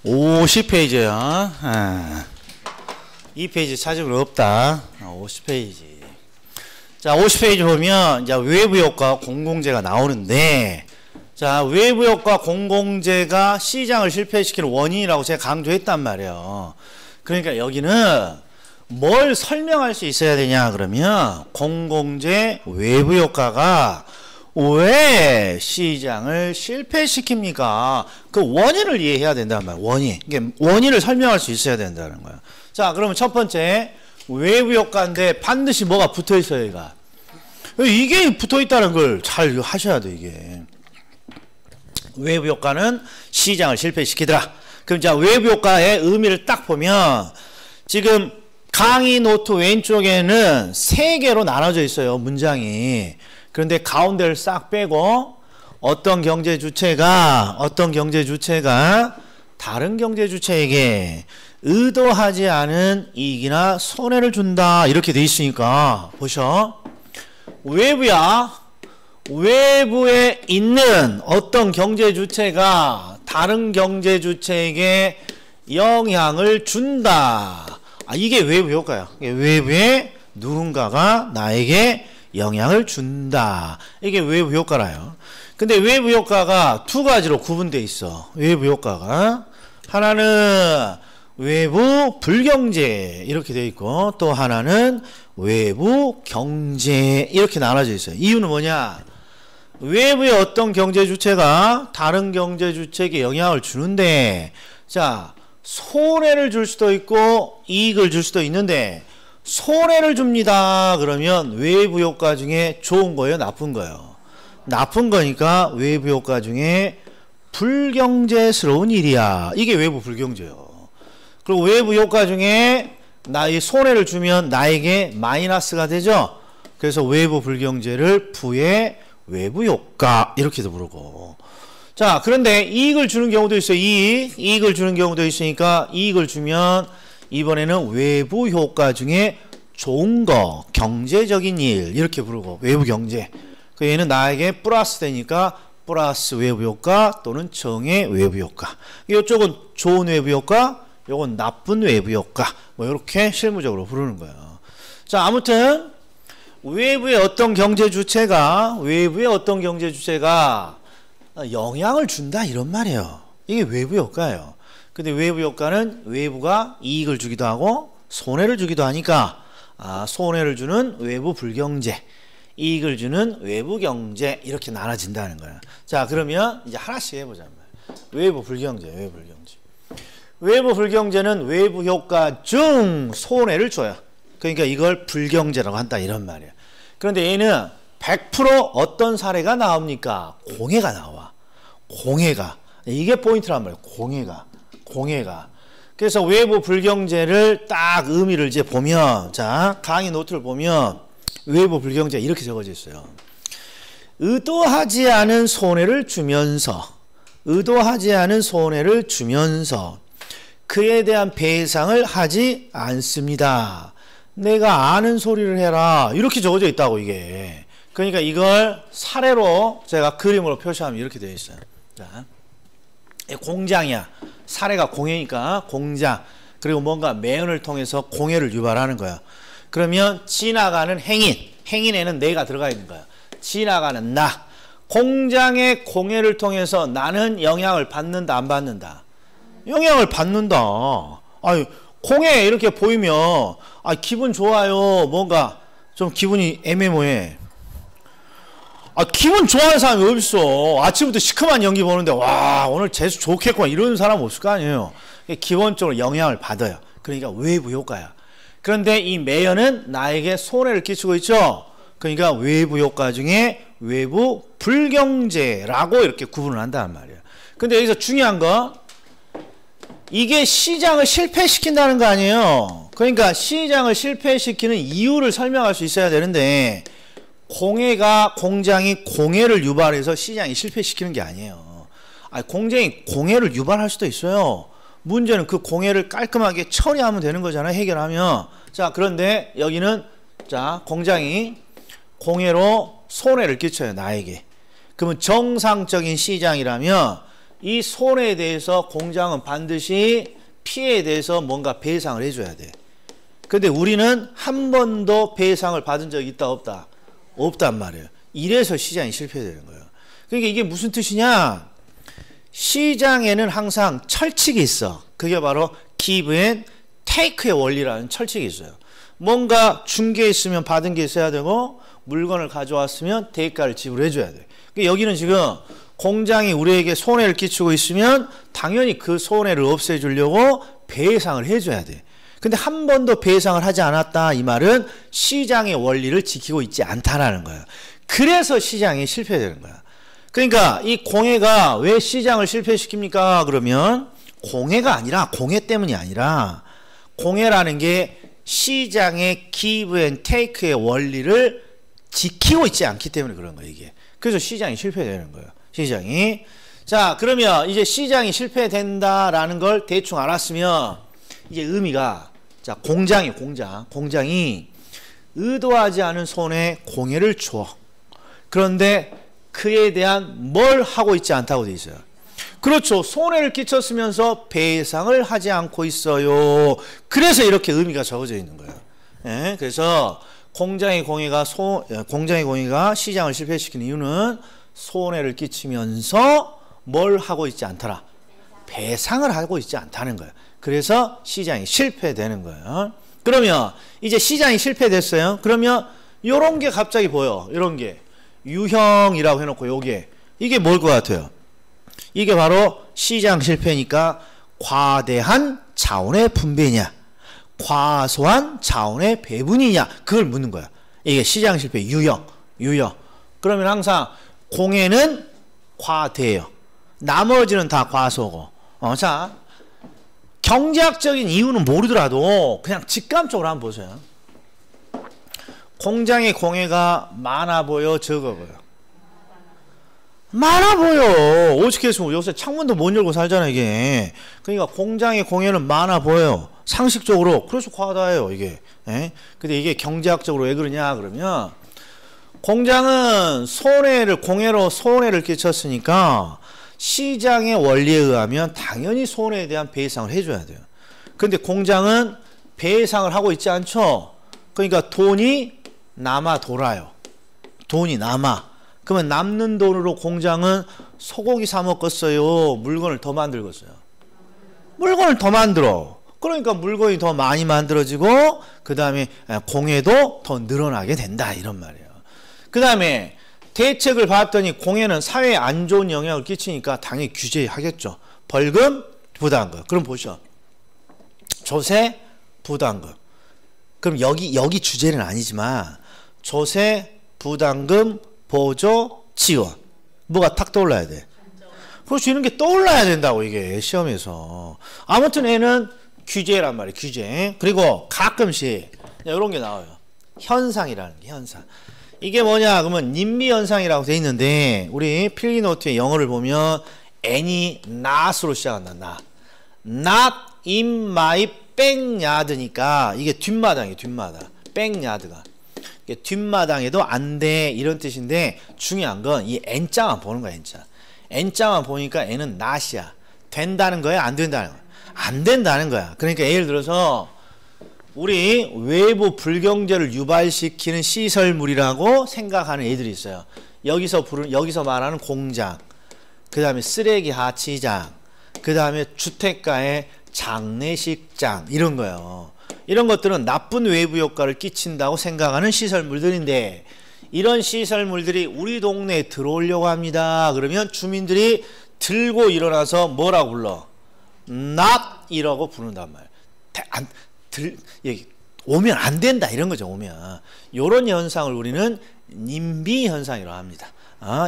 50페이지야. 이 페이지 찾을 거 없다. 50페이지. 자, 50페이지 보면 이제 외부 효과 공공재가 나오는데, 자, 외부 효과 공공재가 시장을 실패시키는 원인이라고 제가 강조했단 말이에요. 그러니까 여기는 뭘 설명할 수 있어야 되냐 그러면 공공재 외부 효과가 왜 시장을 실패시킵니까? 그 원인을 이해해야 된단 말이에요. 원인. 이게 원인을 설명할 수 있어야 된다는 거예요. 자, 그러면 첫 번째 외부 효과인데 반드시 뭐가 붙어 있어요, 얘가. 이게 붙어 있다는 걸 잘 하셔야 돼, 이게. 외부 효과는 시장을 실패시키더라. 그럼 자, 외부 효과의 의미를 딱 보면 지금 강의 노트 왼쪽에는 3개로 나눠져 있어요, 문장이. 그런데 가운데를 싹 빼고 어떤 경제 주체가 다른 경제 주체에게 의도하지 않은 이익이나 손해를 준다 이렇게 돼 있으니까 보셔. 외부야. 외부에 있는 어떤 경제 주체가 다른 경제 주체에게 영향을 준다. 이게 외부 효과야. 외부에 누군가가 나에게 영향을 준다. 이게 외부 효과라요. 근데 외부 효과가 두 가지로 구분되어 있어. 외부 효과가. 하나는 외부 불경제 이렇게 되어 있고 또 하나는 외부 경제 이렇게 나눠져 있어요. 이유는 뭐냐? 외부의 어떤 경제 주체가 다른 경제 주체에게 영향을 주는데, 자, 손해를 줄 수도 있고 이익을 줄 수도 있는데 손해를 줍니다. 그러면 외부 효과 중에 좋은 거예요? 나쁜 거예요? 나쁜 거니까 외부 효과 중에 불경제스러운 일이야. 이게 외부 불경제예요. 그리고 외부 효과 중에 나의 손해를 주면 나에게 마이너스가 되죠. 그래서 외부 불경제를 부의 외부 효과 이렇게도 부르고. 자, 그런데 이익을 주는 경우도 있어요. 이익을 주는 경우도 있으니까 이익을 주면 이번에는 외부 효과 중에 좋은 거, 경제적인 일 이렇게 부르고 외부 경제. 얘는 나에게 플러스 되니까 플러스 외부 효과 또는 정의 외부 효과. 이쪽은 좋은 외부 효과, 요건 나쁜 외부 효과. 뭐 이렇게 실무적으로 부르는 거예요. 자, 아무튼 외부의 어떤 경제 주체가 영향을 준다 이런 말이에요. 이게 외부 효과예요. 근데 외부 효과는 외부가 이익을 주기도 하고 손해를 주기도 하니까 손해를 주는 외부 불경제, 이익을 주는 외부 경제 이렇게 나눠진다는 거예요. 자, 그러면 이제 하나씩 해보자. 외부 불경제, 외부 불경제. 외부 불경제는 외부 효과 중 손해를 줘요. 그러니까 이걸 불경제라고 한다 이런 말이에요. 그런데 얘는 100% 어떤 사례가 나옵니까? 공해가 나와. 공해가. 이게 포인트란 말이에요. 공해가. 그래서 외부 불경제를 딱 의미를 이제 보면, 자, 강의 노트를 보면 외부 불경제 이렇게 적어져 있어요. 의도하지 않은 손해를 주면서 그에 대한 배상을 하지 않습니다. 내가 아는 소리를 해라. 이렇게 적어져 있다고, 이게. 그러니까 이걸 사례로 제가 그림으로 표시하면 이렇게 되어 있어요. 자, 공장이야. 사례가 공해니까 공장. 그리고 뭔가 매연을 통해서 공해를 유발하는 거야. 그러면 지나가는 행인에는 내가 들어가 있는 거야. 지나가는 나. 공장의 공해를 통해서 나는 영향을 받는다, 안 받는다? 영향을 받는다. 아유, 공해 이렇게 보이면 기분 좋아요. 뭔가 좀 기분이 애매모호해. 기분 좋아하는 사람이 어딨어. 아침부터 시큼한 연기 보는데 와, 오늘 재수 좋겠구나 이런 사람 없을 거 아니에요. 기본적으로 영향을 받아요. 그러니까 외부 효과야. 그런데 이 매연은 나에게 손해를 끼치고 있죠. 그러니까 외부 효과 중에 외부 불경제라고 이렇게 구분을 한다는 말이에요. 근데 여기서 중요한 거, 이게 시장을 실패시킨다는 거 아니에요. 그러니까 시장을 실패시키는 이유를 설명할 수 있어야 되는데, 공장이 공해를 유발해서 시장이 실패시키는 게 아니에요. 공장이 공해를 유발할 수도 있어요. 문제는 그 공해를 깔끔하게 처리하면 되는 거잖아요. 해결하면. 자, 그런데 여기는 자, 공장이 공해로 손해를 끼쳐요, 나에게. 그러면 정상적인 시장이라면 이 손해에 대해서 공장은 반드시 피해에 대해서 뭔가 배상을 해줘야 돼. 근데 우리는 한 번도 배상을 받은 적이 있다 없다? 없단 말이에요. 이래서 시장이 실패되는 거예요. 그러니까 이게 무슨 뜻이냐? 시장에는 항상 철칙이 있어. 그게 바로 give and take의 원리라는 철칙이 있어요. 뭔가 준 게 있으면 받은 게 있어야 되고 물건을 가져왔으면 대가를 지불해 줘야 돼. 그러니까 여기는 지금 공장이 우리에게 손해를 끼치고 있으면 당연히 그 손해를 없애주려고 배상을 해줘야 돼. 근데 한 번도 배상을 하지 않았다 이 말은 시장의 원리를 지키고 있지 않다라는 거예요. 그래서 시장이 실패되는 거야. 그러니까 이 공해가 왜 시장을 실패시킵니까? 그러면 공해가 아니라 공해 때문이 아니라 공해라는 게 시장의 give and take의 원리를 지키고 있지 않기 때문에 그런 거예요. 이게. 그래서 시장이 실패되는 거예요. 시장이. 자, 그러면 이제 시장이 실패된다라는 걸 대충 알았으면 이제 의미가 자, 공장이 의도하지 않은 손해 공해를 줘. 그런데 그에 대한 뭘 하고 있지 않다고 돼 있어요. 그렇죠. 손해를 끼쳤으면서 배상을 하지 않고 있어요. 그래서 이렇게 의미가 적어져 있는 거예요. 예? 그래서 공장의 공해가 시장을 실패시키는 이유는 손해를 끼치면서 뭘 하고 있지 않더라. 배상을 하고 있지 않다는 거예요. 그래서 시장이 실패되는 거예요. 그러면 이제 시장이 실패됐어요. 그러면 요런 게 갑자기 보여. 이런 게 유형이라고 해놓고 요게 이게 뭘 것 같아요? 이게 바로 시장 실패니까 과대한 자원의 분배냐 과소한 자원의 배분이냐 그걸 묻는 거야. 이게 시장 실패 유형. 그러면 항상 공해는 과대예요. 나머지는 다 과소고. 자, 경제학적인 이유는 모르더라도 그냥 직감적으로 한번 보세요. 공장의 공해가 많아 보여, 적어 보여? 많아 보여. 어떻게 했으면 요새 창문도 못 열고 살잖아 이게. 그러니까 공장의 공해는 많아 보여요. 상식적으로. 그래서 과다해요 이게. 예? 근데 이게 경제학적으로 왜 그러냐 그러면 공장은 공해로 손해를 끼쳤으니까 시장의 원리에 의하면 당연히 손해에 대한 배상을 해줘야 돼요. 근데 공장은 배상을 하고 있지 않죠. 그러니까 돈이 남아 돌아요. 돈이 남아. 그러면 남는 돈으로 공장은 소고기 사 먹겠어요? 물건을 더 만들겠어요? 물건을 더 만들어. 그러니까 물건이 더 많이 만들어지고 그 다음에 공해도 더 늘어나게 된다 이런 말이에요. 그 다음에 대책을 봤더니 공해는 사회에 안 좋은 영향을 끼치니까 당연히 규제하겠죠. 벌금, 부담금. 그럼 보셔. 조세, 부담금. 그럼 여기 주제는 아니지만 조세, 부담금, 보조, 지원. 뭐가 탁 떠올라야 돼. 그렇죠. 이런 게 떠올라야 된다고 이게 시험에서. 아무튼 얘는 규제란 말이에요. 규제. 그리고 가끔씩 이런 게 나와요. 현상이라는 게 현상. 이게 뭐냐 그러면 님비현상이라고 돼 있는데 우리 필기노트에 영어를 보면 n이 not으로 시작한다. not in my backyard니까 이게 뒷마당이에요. 뒷마당. backyard가. 뒷마당에도 안 돼 이런 뜻인데 중요한 건 이 n자만 보는 거야. n자만 보니까 n은 not이야. 된다는 거야? 안 된다는 거야? 안 된다는 거야. 그러니까 예를 들어서 우리 외부 불경제를 유발시키는 시설물이라고 생각하는 애들이 있어요. 여기서 말하는 공장, 그 다음에 쓰레기 하치장, 그 다음에 주택가의 장례식장 이런 거예요. 이런 것들은 나쁜 외부 효과를 끼친다고 생각하는 시설물들인데 이런 시설물들이 우리 동네에 들어오려고 합니다. 그러면 주민들이 들고 일어나서 뭐라고 불러? not 이라고 부른단 말이에요. 오면 안 된다 이런 거죠. 오면 이런 현상을 우리는 님비 현상이라고 합니다.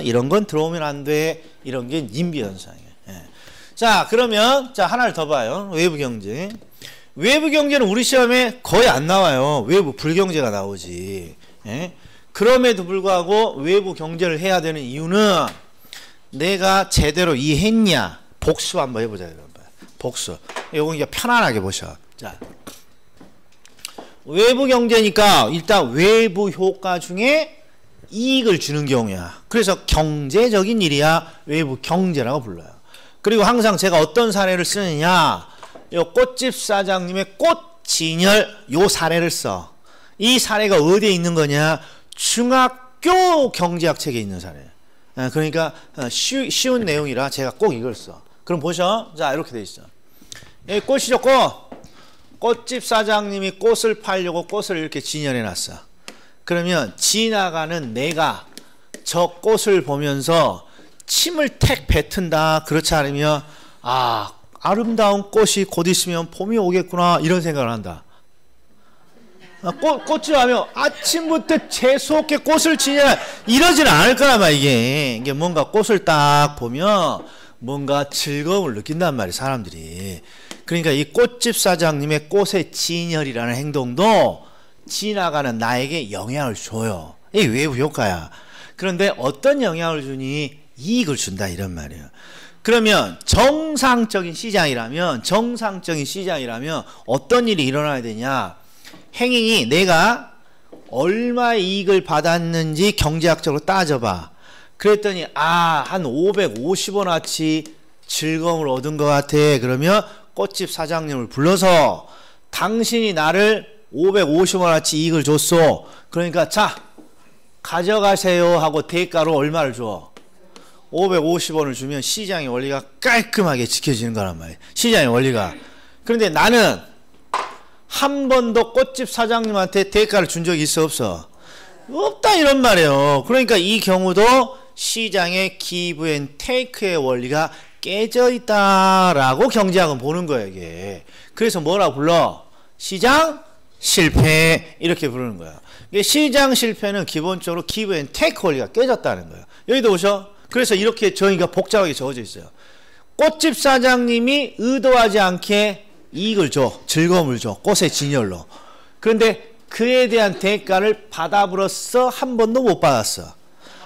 이런 건 들어오면 안 돼. 이런 게 님비 현상이에요. 예. 자 그러면 하나를 더 봐요. 외부 경제. 외부 경제는 우리 시험에 거의 안 나와요. 외부 불경제가 나오지. 예? 그럼에도 불구하고 외부 경제를 해야 되는 이유는 내가 제대로 이해했냐. 복수 한번 해보자. 복수. 이거 이제 편안하게 보셔. 자. 외부 경제니까 일단 외부 효과 중에 이익을 주는 경우야. 그래서 경제적인 일이야 외부 경제라고 불러요. 그리고 항상 제가 어떤 사례를 쓰느냐, 요 꽃집 사장님의 꽃진열 요 사례를 써. 이 사례가 어디에 있는 거냐? 중학교 경제학 책에 있는 사례. 그러니까 쉬운 내용이라 제가 꼭 이걸 써. 그럼 보셔. 자, 이렇게 돼 있어. 여기 꽃이죠, 꽃. 꽃집 사장님이 꽃을 팔려고 꽃을 이렇게 진열해 놨어. 그러면 지나가는 내가 저 꽃을 보면서 침을 택 뱉은다. 그렇지 않으면 아, 아름다운 꽃이 곧 있으면 봄이 오겠구나 이런 생각을 한다. 꽃이 하면 아침부터 재수없게 꽃을 치냐 이러지는 않을 거란 말이야. 이게 뭔가 꽃을 딱 보면 뭔가 즐거움을 느낀단 말이야, 사람들이. 그러니까 이 꽃집 사장님의 꽃의 진열이라는 행동도 지나가는 나에게 영향을 줘요. 이게 외부 효과야. 그런데 어떤 영향을 주니? 이익을 준다 이런 말이에요. 그러면 정상적인 시장이라면 어떤 일이 일어나야 되냐? 행위, 내가 얼마의 이익을 받았는지 경제학적으로 따져봐. 그랬더니 한 550원어치 즐거움을 얻은 것 같아. 그러면 꽃집 사장님을 불러서 당신이 나를 550원어치 이익을 줬어. 그러니까 자, 가져가세요 하고 대가로 얼마를 줘? 550원을 주면 시장의 원리가 깔끔하게 지켜지는 거란 말이에요. 시장의 원리가. 그런데 나는 한 번도 꽃집 사장님한테 대가를 준 적이 있어, 없어? 없다 이런 말이에요. 그러니까 이 경우도 시장의 기브 앤 테이크의 원리가 깨져 있다라고 경제학은 보는 거예요, 이게. 그래서 뭐라고 불러? 시장 실패 이렇게 부르는 거야. 시장 실패는 기본적으로 기브 앤 테이크 원리가 깨졌다는 거예요. 여기도 오셔. 그래서 이렇게 저희가 복잡하게 적어져 있어요. 꽃집 사장님이 의도하지 않게 이익을 줘, 즐거움을 줘, 꽃의 진열로. 그런데 그에 대한 대가를 받아버렸어? 한 번도 못 받았어.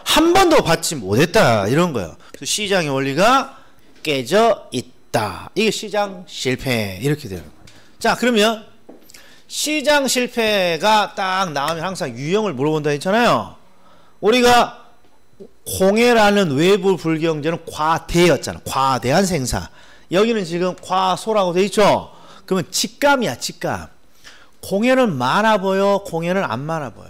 한 번도 받지 못했다 이런 거예요. 그래서 시장의 원리가 깨져 있다. 이게 시장 실패 이렇게 되는 거예요. 자, 그러면 시장 실패가 딱 나오면 항상 유형을 물어본다 했잖아요. 우리가 공해라는 외부 불경제는 과대였잖아. 과대한 생산. 여기는 지금 과소라고 돼 있죠. 그러면 직감이야, 직감. 공해는 많아 보여, 공해는 안 많아 보여.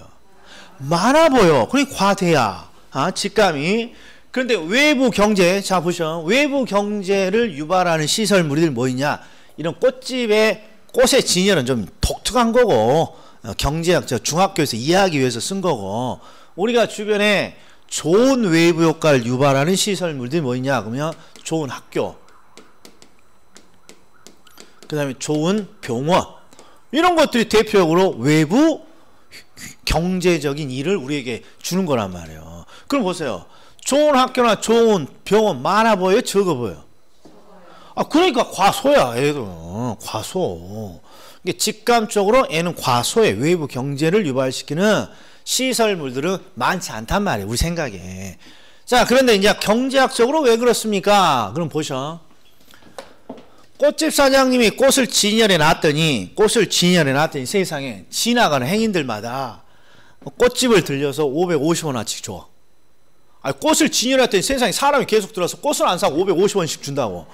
많아 보여. 그러니까 과대야. 직감이. 그런데 외부 경제, 자 보셔. 외부 경제를 유발하는 시설물이 뭐 있냐? 이런 꽃집의 꽃의 진열은 좀 독특한 거고, 경제학 중학교에서 이해하기 위해서 쓴 거고, 우리가 주변에 좋은 외부 효과를 유발하는 시설물들이 뭐 있냐? 그러면 좋은 학교, 그 다음에 좋은 병원, 이런 것들이 대표적으로 외부 경제적인 일을 우리에게 주는 거란 말이에요. 그럼 보세요. 좋은 학교나 좋은 병원 많아 보여요? 적어 보여? 그러니까 과소야, 얘도. 과소. 이게 직감적으로 얘는 과소의 외부 경제를 유발시키는 시설물들은 많지 않단 말이에요, 우리 생각에. 자, 그런데 이제 경제학적으로 왜 그렇습니까? 그럼 보셔. 꽃집 사장님이 꽃을 진열해 놨더니 세상에 지나가는 행인들마다 꽃집을 들려서 550원어치 줘. 꽃을 진열해 놨더니 세상에 사람이 계속 들어서 꽃을 안 사고 550원씩 준다고.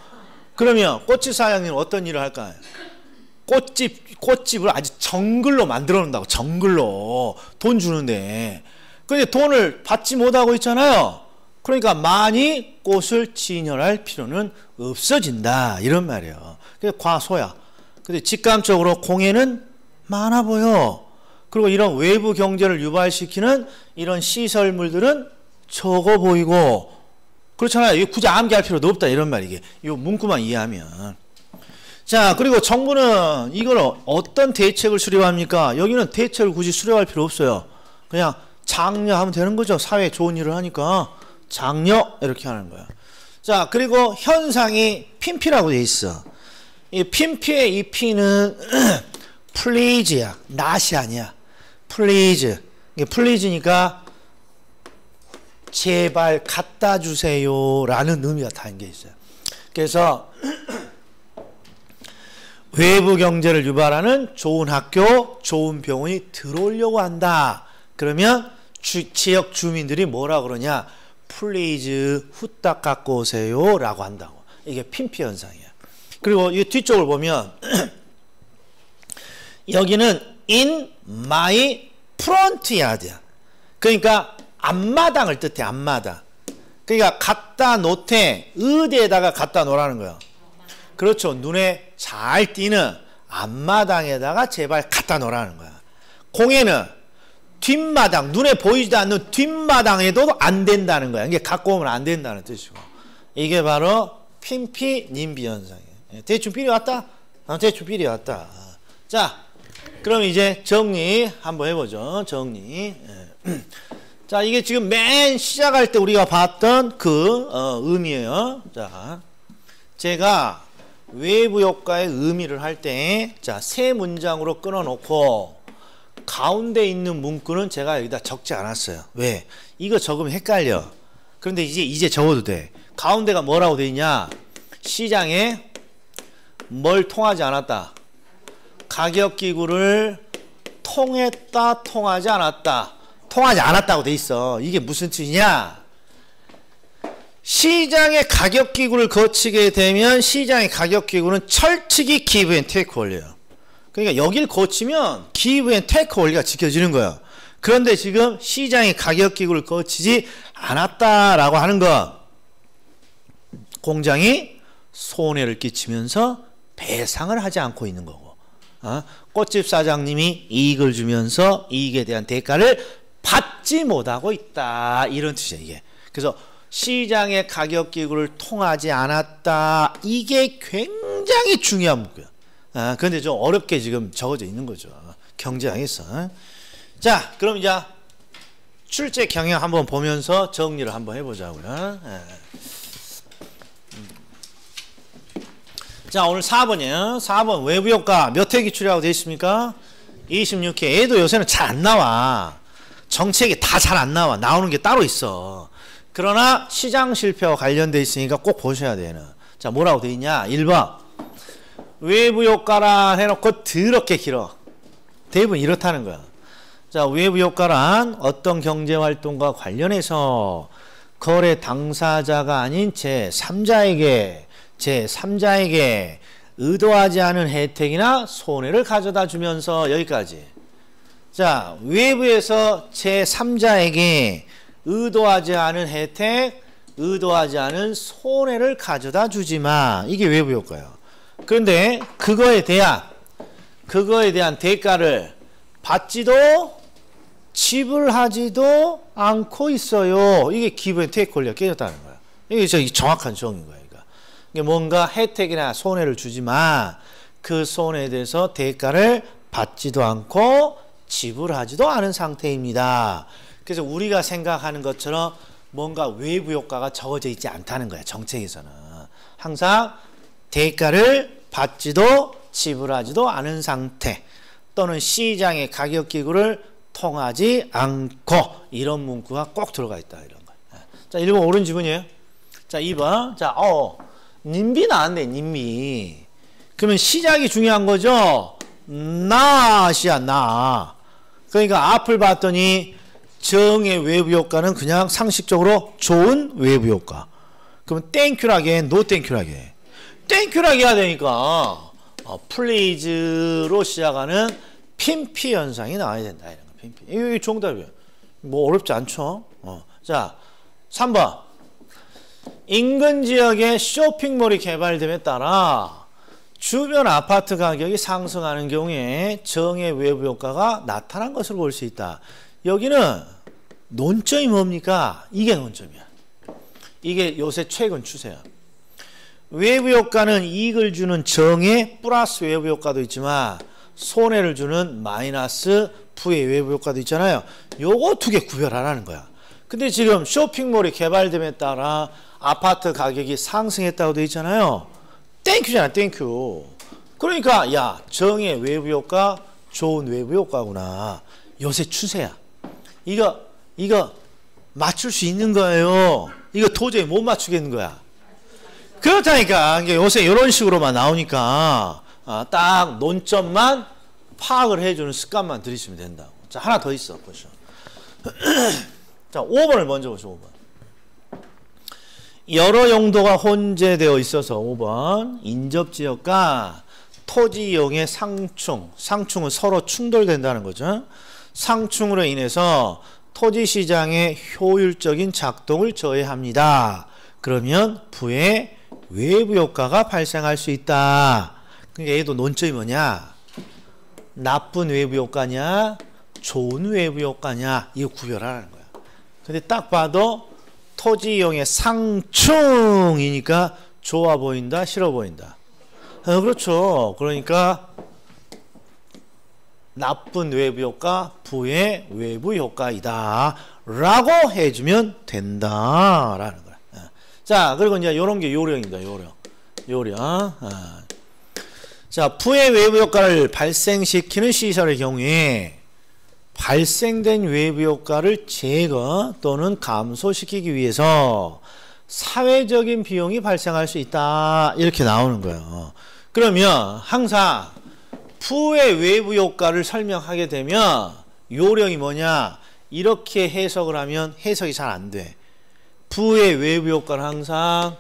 그러면 꽃집 사장님은 어떤 일을 할까요? 꽃집을 아주 정글로 만들어 놓는다고. 정글로 돈 주는데. 근데 돈을 받지 못하고 있잖아요. 그러니까 많이 꽃을 진열할 필요는 없어진다 이런 말이에요. 그게 과소야. 근데 직감적으로 공해는 많아 보여. 그리고 이런 외부 경제를 유발시키는 이런 시설물들은 적어 보이고. 그렇잖아요. 이거 굳이 암기할 필요도 없다 이런 말이. 이게 이 문구만 이해하면. 자, 그리고 정부는 이걸 어떤 대책을 수립합니까? 여기는 대책을 굳이 수립할 필요 없어요. 그냥 장려하면 되는 거죠. 사회에 좋은 일을 하니까 장려 이렇게 하는 거야. 자, 그리고 현상이 핀피라고 돼 있어. 이 핀피의 이 피는 플리즈야. 낫이 아니야. 플리즈. 이게 플리즈니까 제발 갖다 주세요 라는 의미가 담겨 있어요. 그래서 외부 경제를 유발하는 좋은 학교, 좋은 병원이 들어오려고 한다. 그러면 지역 주민들이 뭐라 그러냐? 플리즈 후딱 갖고 오세요 라고 한다고. 이게 핀피 현상이야. 그리고 이 뒤쪽을 보면 여기는 in my front yard야. 그러니까 앞마당을 뜻해. 앞마당. 그러니까 갖다 놓되 어디에다가 갖다 놓으라는 거야. 그렇죠. 눈에 잘 띄는 앞마당에다가 제발 갖다 놓으라는 거야. 공에는 뒷마당, 눈에 보이지도 않는 뒷마당에도 안 된다는 거야. 이게 갖고 오면 안 된다는 뜻이고. 이게 바로 핀피 님비 현상이에요. 대충 필이 왔다? 대충 필이 왔다. 자, 그럼 이제 정리 한번 해보죠. 정리. 자, 이게 지금 맨 시작할 때 우리가 봤던 그 의미예요. 자, 제가 외부 효과의 의미를 할 때, 자, 세 문장으로 끊어놓고 가운데 있는 문구는 제가 여기다 적지 않았어요. 왜? 이거 적으면 헷갈려. 그런데 이제 적어도 돼. 가운데가 뭐라고 돼 있냐? 시장에 뭘 통하지 않았다. 가격기구를 통했다, 통하지 않았다. 통하지 않았다고 돼 있어. 이게 무슨 뜻이냐? 시장의 가격기구를 거치게 되면 시장의 가격기구는 철칙이 give and take 원리예요. 그러니까 여길 거치면 give and take 원리가 지켜지는 거예요. 그런데 지금 시장의 가격기구를 거치지 않았다라고 하는 건 공장이 손해를 끼치면서 배상을 하지 않고 있는 거고, 꽃집 사장님이 이익을 주면서 이익에 대한 대가를 받지 못하고 있다, 이런 뜻이에요. 이게. 그래서 시장의 가격기구를 통하지 않았다, 이게 굉장히 중요한 문구야. 그런데 좀 어렵게 지금 적어져 있는 거죠. 경제학에서. 자, 그럼 이제 출제 경향 한번 보면서 정리를 한번 해보자고요. 자, 오늘 4번이에요. 4번 외부효과 몇 회 기출이라고 되어 있습니까? 26회. 얘도 요새는 잘 안 나와. 정책이 다 잘 안 나와. 나오는 게 따로 있어. 그러나 시장 실패와 관련돼 있으니까 꼭 보셔야 돼요. 자, 뭐라고 되어 있냐? 1번 외부효과란 해놓고 더럽게 길어. 대부분 이렇다는 거야. 자, 외부효과란 어떤 경제활동과 관련해서 거래 당사자가 아닌 제3자에게 의도하지 않은 혜택이나 손해를 가져다 주면서, 여기까지. 자, 외부에서 제3자에게 의도하지 않은 혜택, 의도하지 않은 손해를 가져다 주지 마. 이게 외부 효과예요. 그런데 그거에 대한 대가를 받지도 지불하지도 않고 있어요. 이게 기본 테이크 권리가 깨졌다는 거야. 이게 정확한 정의인 거야. 이게 뭔가 혜택이나 손해를 주지만 그 손해에 대해서 대가를 받지도 않고 지불하지도 않은 상태입니다. 그래서 우리가 생각하는 것처럼 뭔가 외부 효과가 적어져 있지 않다는 거야. 정책에서는 항상 대가를 받지도 지불하지도 않은 상태, 또는 시장의 가격기구를 통하지 않고, 이런 문구가 꼭 들어가 있다, 이런 거야. 자, 1번 옳은 지문이에요. 자, 2번. 자, 님비 나왔네. 님비. 그러면 시작이 중요한 거죠. 나시야, 나. 그러니까 앞을 봤더니 정의 외부 효과는 그냥 상식적으로 좋은 외부 효과. 그러면 땡큐라게, 노 땡큐라게. 땡큐라게 해야 되니까 플레이즈로 시작하는 핀피 현상이 나와야 된다, 이런 거. 핀피. 이게 정답이에요. 뭐 어렵지 않죠. 자, 3번. 인근 지역에 쇼핑몰이 개발됨에 따라 주변 아파트 가격이 상승하는 경우에 정의 외부 효과가 나타난 것으로 볼 수 있다. 여기는 논점이 뭡니까? 이게 논점이야. 이게 요새 최근 추세야. 외부 효과는 이익을 주는 정의 플러스 외부 효과도 있지만 손해를 주는 마이너스 부의 외부 효과도 있잖아요. 요거 두 개 구별하라는 거야. 근데 지금 쇼핑몰이 개발됨에 따라 아파트 가격이 상승했다고 되어 있잖아요. 땡큐잖아, 땡큐. 그러니까 야, 정의 외부 효과 좋은 외부 효과구나. 요새 추세야. 이거 맞출 수 있는 거예요. 이거 도저히 못 맞추겠는 거야. 그렇다니까. 요새 이런 식으로만 나오니까 딱 논점만 파악을 해주는 습관만 들이시면 된다고. 자, 하나 더 있어. 보시죠. 자, 5번을 먼저 보시죠. 5번. 여러 용도가 혼재되어 있어서 5번 인접지역과 토지 이용의 상충, 상충은 서로 충돌된다는 거죠. 상충으로 인해서 토지 시장의 효율적인 작동을 저해합니다. 그러면 부의 외부 효과가 발생할 수 있다. 그러니까 얘도 논점이 뭐냐? 나쁜 외부 효과냐? 좋은 외부 효과냐? 이거 구별하라는 거야. 근데 딱 봐도 토지 이용의 상충이니까 좋아 보인다, 싫어 보인다. 그렇죠. 그러니까 나쁜 외부 효과, 부의 외부 효과이다 라고 해주면 된다라는 거야. 자, 그리고 이제 요런 게 요령입니다. 요령. 자, 부의 외부 효과를 발생시키는 시설의 경우에 발생된 외부 효과를 제거 또는 감소시키기 위해서 사회적인 비용이 발생할 수 있다. 이렇게 나오는 거예요. 그러면 항상 부의 외부 효과를 설명하게 되면 요령이 뭐냐? 이렇게 해석을 하면 해석이 잘 안 돼. 부의 외부 효과는 항상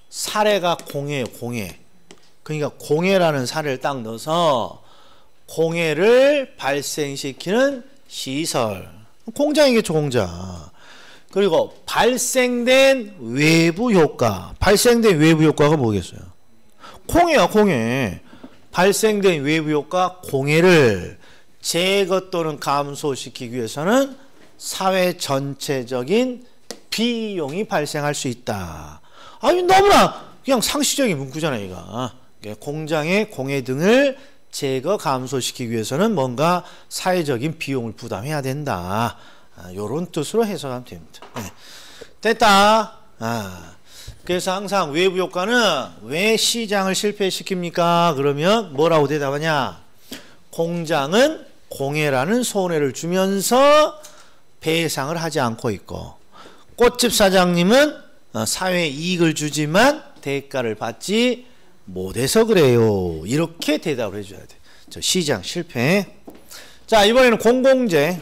사례가 공해예요. 공해. 그러니까 공해라는 사례를 딱 넣어서 공해를 발생시키는 시설. 공장이겠죠, 공장. 그리고 발생된 외부 효과. 발생된 외부 효과가 뭐겠어요? 공해야, 공해. 발생된 외부 효과 공해를 제거 또는 감소시키기 위해서는 사회 전체적인 비용이 발생할 수 있다. 아니, 너무나 그냥 상식적인 문구잖아요, 이거. 공장의 공해 등을 제거 감소시키기 위해서는 뭔가 사회적인 비용을 부담해야 된다. 요런 뜻으로 해석하면 됩니다. 네. 됐다. 그래서 항상 외부 효과는 왜 시장을 실패시킵니까? 그러면 뭐라고 대답하냐? 공장은 공해라는 손해를 주면서 배상을 하지 않고 있고, 꽃집 사장님은 사회에 이익을 주지만 대가를 받지 못해서 그래요. 이렇게 대답을 해줘야 돼. 저 시장 실패. 자, 이번에는 공공재.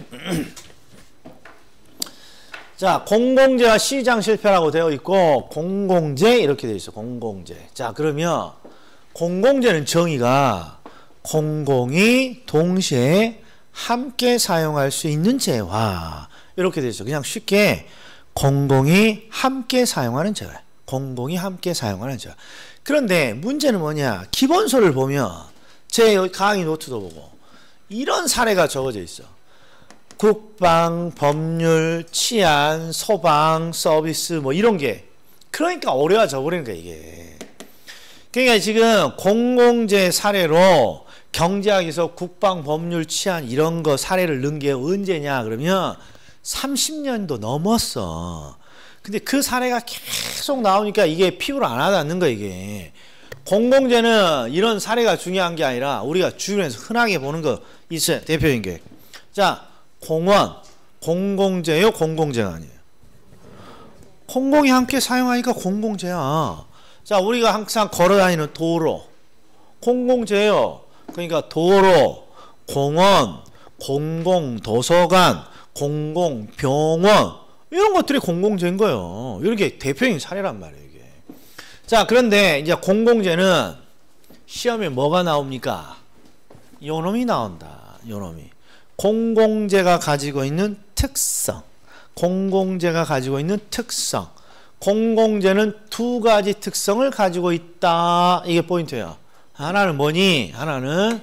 자, 공공재와 시장 실패라고 되어 있고, 공공재 이렇게 되어 있어. 공공재. 자, 그러면 공공재는 정의가 공공이 동시에 함께 사용할 수 있는 재화. 이렇게 되어 있어. 그냥 쉽게 공공이 함께 사용하는 재화. 공공이 함께 사용하는 재화. 그런데 문제는 뭐냐? 기본서를 보면 제 강의 노트도 보고 이런 사례가 적어져 있어. 국방, 법률, 치안, 소방, 서비스 뭐 이런 게. 그러니까 어려워져 버리는 거야, 이게. 그러니까 지금 공공재 사례로 경제학에서 국방, 법률, 치안 이런 거 사례를 넣은 게 언제냐 그러면 30년도 넘었어. 근데 그 사례가 계속 나오니까 이게 피부로 안 와닿는 거야, 이게. 공공재는 이런 사례가 중요한 게 아니라 우리가 주변에서 흔하게 보는 거 있어요. 대표적인 게. 자, 공원. 공공재요? 공공재가 아니에요. 공공이 함께 사용하니까 공공재야. 자, 우리가 항상 걸어다니는 도로. 공공재요. 그러니까 도로, 공원, 공공도서관, 공공병원 이런 것들이 공공재인 거예요. 이렇게 대표적인 사례란 말이에요, 이게. 자, 그런데 이제 공공재는 시험에 뭐가 나옵니까? 요놈이 나온다. 요놈이. 공공재가 가지고 있는 특성. 공공재가 가지고 있는 특성. 공공재는 두 가지 특성을 가지고 있다. 이게 포인트예요. 하나는 뭐니? 하나는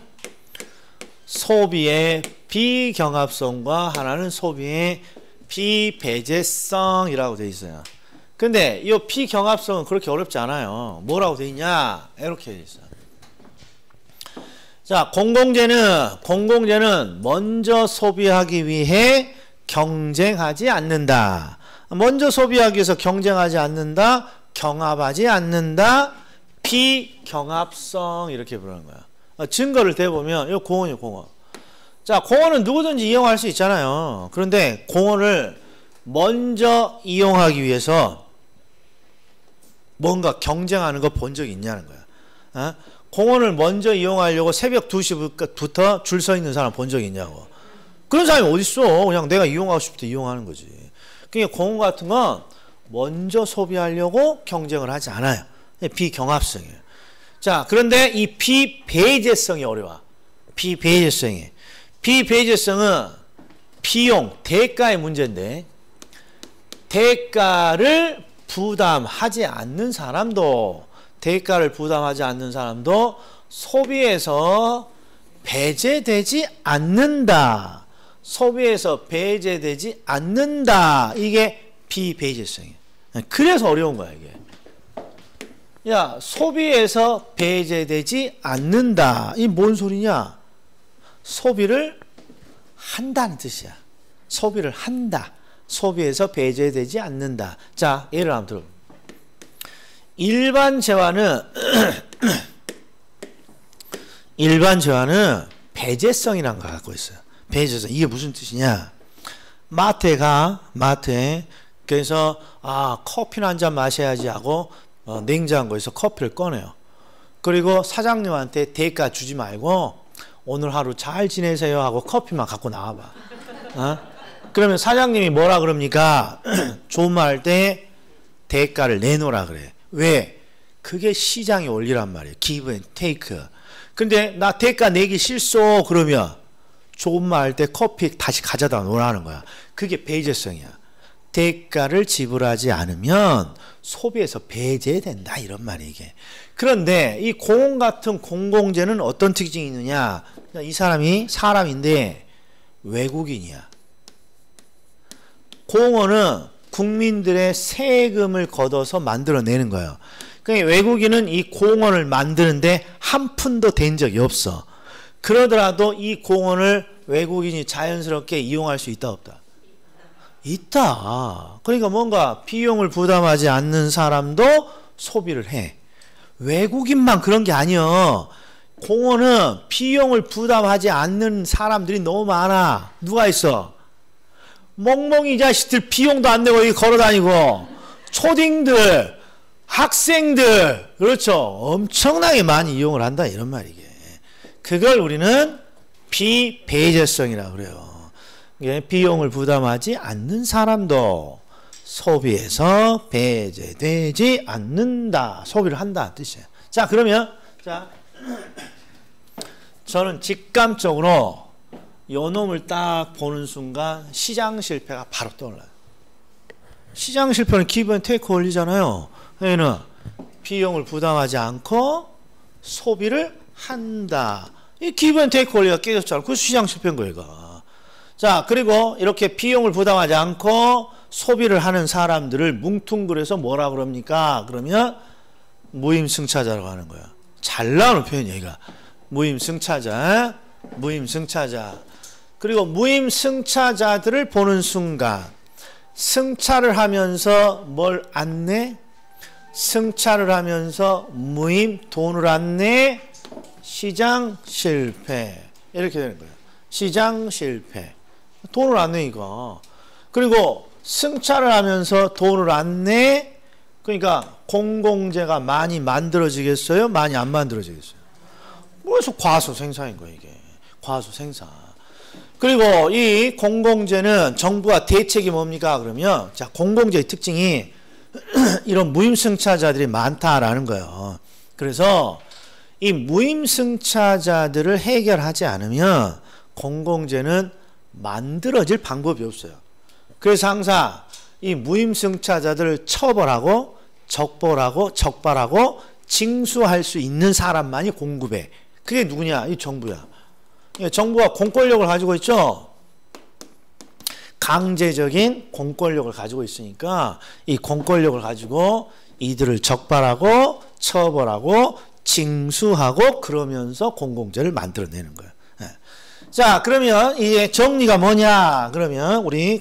소비의 비경합성과 하나는 소비의 비배제성이라고 되어 있어요. 근데 이 비경합성은 그렇게 어렵지 않아요. 뭐라고 되어 있냐? 이렇게 되어 있어요. 자, 공공재는 먼저 소비하기 위해 경쟁하지 않는다. 먼저 소비하기 위해서 경쟁하지 않는다. 경합하지 않는다. 비경합성 이렇게 부르는 거야. 증거를 대보면 이거 공원이에요, 공원. 자, 공원은 누구든지 이용할 수 있잖아요. 그런데 공원을 먼저 이용하기 위해서 뭔가 경쟁하는 거 본 적이 있냐는 거야. 공원을 먼저 이용하려고 새벽 2시부터 줄 서 있는 사람 본 적이 있냐고. 그런 사람이 어딨어. 그냥 내가 이용하고 싶을 때 이용하는 거지. 그러니까 공원 같은 건 먼저 소비하려고 경쟁을 하지 않아요. 비경합성이에요. 자, 그런데 이 비배제성이 어려워. 비배제성이. 비배제성은 비용, 대가의 문제인데 대가를 부담하지 않는 사람도 소비에서 배제되지 않는다. 소비에서 배제되지 않는다. 이게 비배제성이에요. 그래서 어려운 거야, 이게. 야, 소비에서 배제되지 않는다. 이 뭔 소리냐? 소비를 한다는 뜻이야. 소비를 한다. 소비에서 배제되지 않는다. 자, 예를 한번 들어. 일반 재화는 배제성이라는 걸 갖고 있어요. 배제성. 이게 무슨 뜻이냐? 마트에 가. 그래서 커피나 한 잔 마셔야지 하고 냉장고에서 커피를 꺼내요. 그리고 사장님한테 대가 주지 말고 오늘 하루 잘 지내세요 하고 커피만 갖고 나와봐. 그러면 사장님이 뭐라 그럽니까? 좋은 말 할 때 대가를 내놓으라 그래. 왜? 그게 시장의 원리란 말이에요. give and take. 근데 나 대가 내기 싫소 그러면 좋은 말 할 때 커피 다시 가져다 놓으라는 거야. 그게 배제성이야. 대가를 지불하지 않으면 소비에서 배제된다 이런 말이 이게. 그런데 이 공원 같은 공공재는 어떤 특징이 있느냐? 이 사람이 사람인데 외국인이야. 공원은 국민들의 세금을 걷어서 만들어내는 거예요. 그러니까 외국인은 이 공원을 만드는데 한 푼도 댄 적이 없어. 그러더라도 이 공원을 외국인이 자연스럽게 이용할 수 있다 없다? 있다. 그러니까 뭔가 비용을 부담하지 않는 사람도 소비를 해. 외국인만 그런 게 아니야. 공원은 비용을 부담하지 않는 사람들이 너무 많아. 누가 있어? 멍멍이 자식들 비용도 안 내고 여기 걸어다니고 초딩들, 학생들, 그렇죠. 엄청나게 많이 이용을 한다 이런 말이게. 그걸 우리는 비배제성이라고 그래요. 비용을 부담하지 않는 사람도 소비에서 배제되지 않는다. 소비를 한다 뜻이에요. 자, 그러면 저는 직감적으로 요 놈을 딱 보는 순간 시장 실패가 바로 떠올라요. 시장 실패는 give and take 원리잖아요. 얘는 비용을 부담하지 않고 소비를 한다. 이 give and take 원리가 깨졌잖아. 그래서 시장 실패인 거예요, 이거. 자, 그리고 이렇게 비용을 부담하지 않고 소비를 하는 사람들을 뭉뚱그려서 뭐라 그럽니까? 그러면 무임승차자라고 하는 거야. 잘 나오는 표현이야, 이거. 무임승차자. 그리고 무임승차자들을 보는 순간 승차를 하면서 뭘 안 내? 승차를 하면서 무임, 돈을 안 내? 시장 실패. 이렇게 되는 거예요. 시장 실패. 돈을 안 내니까. 그리고 승차를 하면서 돈을 안 내? 그러니까 공공재가 많이 만들어지겠어요? 많이 안 만들어지겠어요? 그래서 과소 생산인 거예요, 이게. 과소 생산. 그리고 이 공공재는 정부가 대책이 뭡니까? 그러면 자, 공공재의 특징이 이런 무임승차자들이 많다라는 거예요. 그래서 이 무임승차자들을 해결하지 않으면 공공재는 만들어질 방법이 없어요. 그래서 항상 이 무임승차자들을 처벌하고 적발하고 징수할 수 있는 사람만이 공급해. 그게 누구냐? 이 정부야. 정부가 공권력을 가지고 있죠. 강제적인 공권력을 가지고 있으니까 이 공권력을 가지고 이들을 적발하고 처벌하고 징수하고 그러면서 공공재를 만들어내는 거예요. 자, 그러면 이제 정리가 뭐냐? 그러면 우리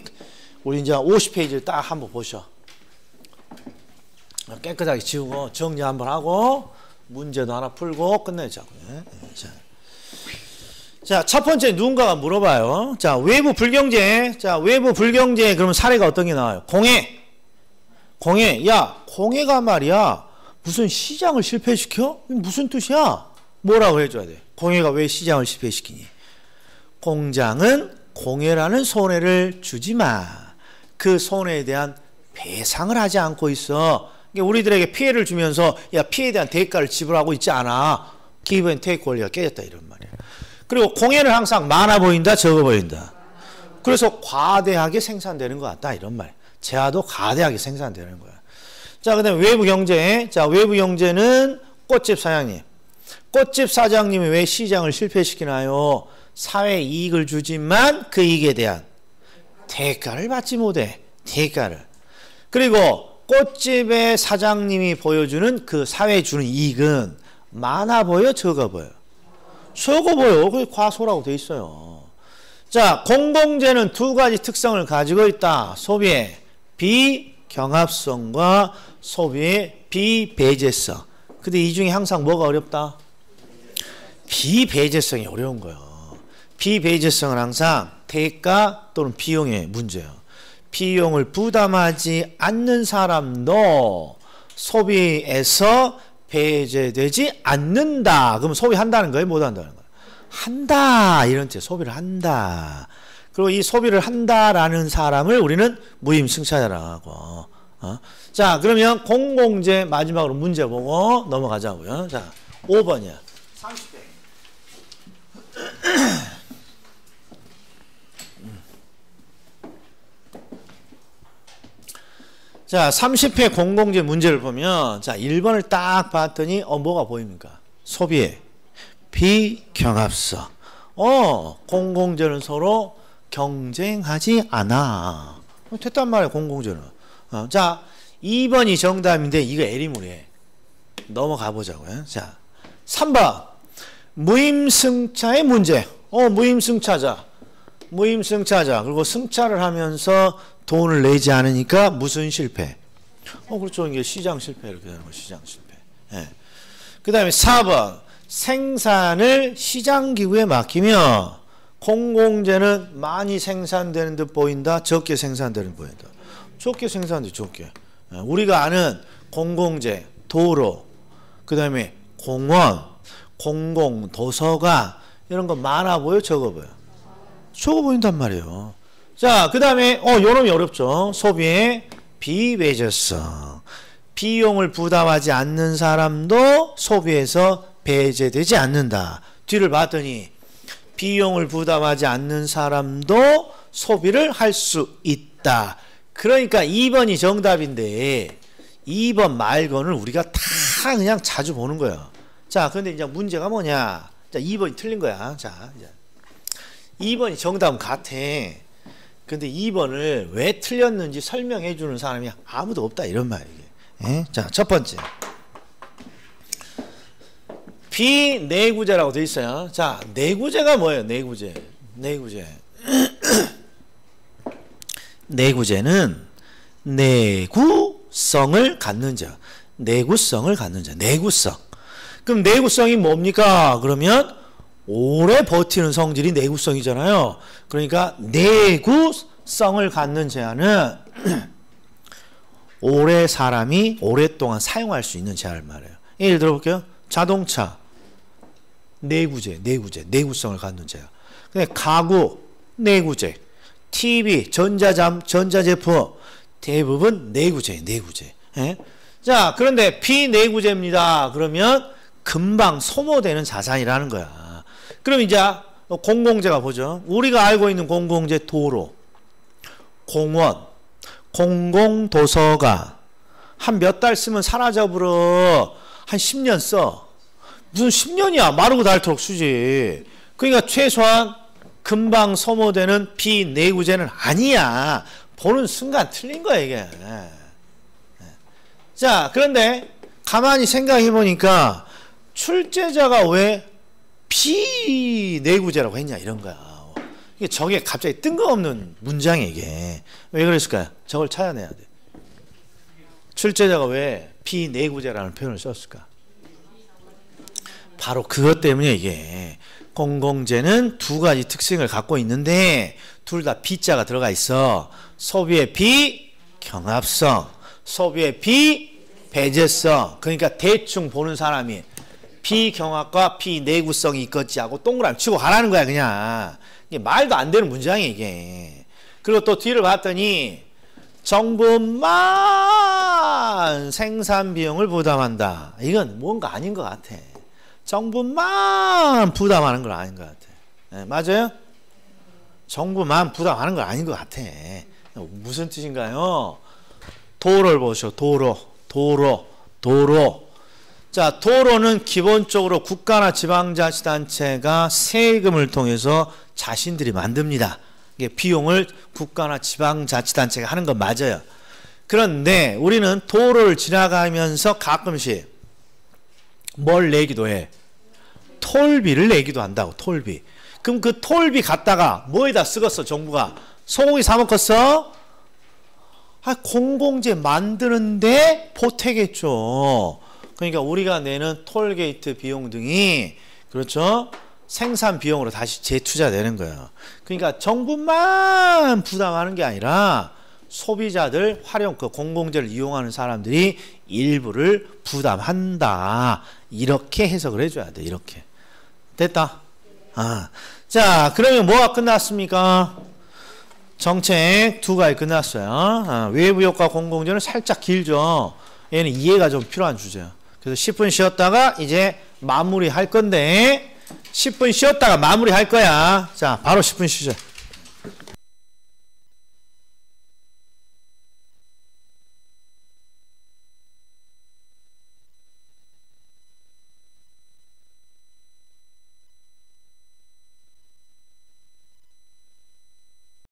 이제 50페이지를 딱 한번 보셔. 깨끗하게 지우고 정리 한번 하고 문제도 하나 풀고 끝내자고. 자, 첫 번째 누군가가 물어봐요. 자, 외부 불경제. 자, 외부 불경제 그러면 사례가 어떤 게 나와요? 공해. 야, 공해가 말이야. 무슨 시장을 실패시켜? 무슨 뜻이야? 뭐라고 해줘야 돼? 공해가 왜 시장을 실패시키니? 공장은 공해라는 손해를 주지 마. 그 손해에 대한 배상을 하지 않고 있어. 우리들에게 피해를 주면서 야 피해에 대한 대가를 지불하고 있지 않아. give and take 권리가 깨졌다 이런 말이야. 그리고 공해는 항상 많아 보인다 적어 보인다. 그래서 과대하게 생산되는 것 같다 이런 말이야. 재화도 과대하게 생산되는 거야. 자, 그 다음에 외부 경제. 자, 외부 경제는 꽃집 사장님. 꽃집 사장님이 왜 시장을 실패시키나요? 사회 이익을 주지만 그 이익에 대한 대가를 받지 못해. 대가를. 그리고 꽃집의 사장님이 보여주는 그 사회에 주는 이익은 많아 보여? 적어 보여? 적어 보여. 그게 과소라고 돼 있어요. 자, 공공재는 두 가지 특성을 가지고 있다. 소비의 비경합성과 소비의 비배제성. 근데 이 중에 항상 뭐가 어렵다? 비배제성이 어려운 거예요. 비배제성은 항상 대가 또는 비용의 문제예요. 비용을 부담하지 않는 사람도 소비에서 배제되지 않는다. 그럼 소비한다는 거예요? 못 한다는 거예요? 한다. 이런 뜻. 소비를 한다. 그리고 이 소비를 한다라는 사람을 우리는 무임승차자라고. 자, 그러면 공공재 마지막으로 문제 보고 넘어가자고요. 자, 5번이야. 30회. 자, 30회 공공재 문제를 보면 자, 1번을 딱 봤더니 뭐가 보입니까? 소비의 비경합성. 공공재는 서로 경쟁하지 않아. 됐단 말이야, 공공재는. 자, 2번이 정답인데 이거 에리무리해. 넘어가 보자고요. 자, 3번. 무임승차의 문제. 무임승차자. 무임승차자. 그리고 승차를 하면서 돈을 내지 않으니까 무슨 실패? 그렇죠. 이게 시장 실패 이렇게 되는 거 시장 실패. 예. 그 다음에 4번. 생산을 시장기구에 맡기면 공공재는 많이 생산되는 듯 보인다. 적게 생산되는 듯 보인다. 적게 생산돼 적게. 예. 우리가 아는 공공재, 도로, 그 다음에 공원, 공공도서관 이런 거 많아 보여? 적어 보여? 적어 보인단 말이에요. 자, 그 다음에 요놈이 어렵죠. 소비의 비배제성. 비용을 부담하지 않는 사람도 소비에서 배제되지 않는다. 뒤를 봤더니 비용을 부담하지 않는 사람도 소비를 할 수 있다. 그러니까 2번이 정답인데 2번 말고는 우리가 다 그냥 자주 보는 거예요. 자, 그런데 이제 문제가 뭐냐? 자, 2번이 틀린 거야. 자, 이제 2번이 정답은 같아. 근데 2번을 왜 틀렸는지 설명해 주는 사람이 아무도 없다 이런 말이에요. 예? 자, 첫 번째. 비내구재라고 되어 있어요. 자, 내구재가 뭐예요? 내구재. 내구재. 내구재는 내구성을 갖는 자. 내구성을 갖는 자. 내구성. 그럼 내구성이 뭡니까? 그러면 오래 버티는 성질이 내구성이잖아요. 그러니까 내구성을 갖는 제한은 오래 사람이 오랫동안 사용할 수 있는 제한을 말해요. 예를 들어볼게요. 자동차 내구재, 내구성을 갖는 제한. 가구 내구재, TV, 전자제품 대부분 내구재. 예? 자, 그런데 비내구재입니다. 그러면 금방 소모되는 자산이라는 거야. 그럼 이제 공공재가 보죠. 우리가 알고 있는 공공재 도로, 공원, 공공도서가 한 몇 달 쓰면 사라져버려. 한 10년 써. 무슨 10년이야. 마르고 닳도록 쓰지. 그러니까 최소한 금방 소모되는 비내구재는 아니야. 보는 순간 틀린 거야 이게. 자, 그런데 가만히 생각해 보니까 출제자가 왜 비내구재라고 했냐 이런 거야. 이게 저게 갑자기 뜬금없는 문장이야 이게. 왜 그랬을까요? 저걸 찾아내야 돼. 출제자가 왜 비내구재라는 표현을 썼을까? 바로 그것 때문에 이게 공공재는 두 가지 특징을 갖고 있는데 둘 다 비자가 들어가 있어. 소비의 비경합성, 소비의 비배제성. 그러니까 대충 보는 사람이 비경합과 비내구성이 있겠지 하고 동그라미 치고 가라는 거야 그냥. 이게 말도 안 되는 문장이야 이게. 그리고 또 뒤를 봤더니 정부만 생산 비용을 부담한다. 이건 뭔가 아닌 것 같아. 정부만 부담하는 건 아닌 것 같아. 네, 맞아요? 정부만 부담하는 건 아닌 것 같아. 무슨 뜻인가요? 도로를 보시오. 도로. 자, 도로는 기본적으로 국가나 지방자치단체가 세금을 통해서 자신들이 만듭니다. 이게 비용을 국가나 지방자치단체가 하는 건 맞아요. 그런데 우리는 도로를 지나가면서 가끔씩 뭘 내기도 해. 톨비를 내기도 한다고. 톨비. 그럼 그 톨비 갖다가 뭐에다 쓰겠어? 정부가 소고기 사 먹겠어? 공공재 만드는데 보태겠죠. 그러니까 우리가 내는 톨게이트 비용 등이 그렇죠? 생산 비용으로 다시 재투자되는 거예요. 그러니까 정부만 부담하는 게 아니라 소비자들 활용 그 공공재를 이용하는 사람들이 일부를 부담한다. 이렇게 해석을 해줘야 돼. 이렇게 됐다. 자, 그러면 뭐가 끝났습니까? 정책 두 가지 끝났어요. 외부 효과 공공재는 살짝 길죠. 얘는 이해가 좀 필요한 주제야. 그래서 10분 쉬었다가 이제 마무리 할 건데 10분 쉬었다가 마무리 할 거야. 자, 바로 10분 쉬죠.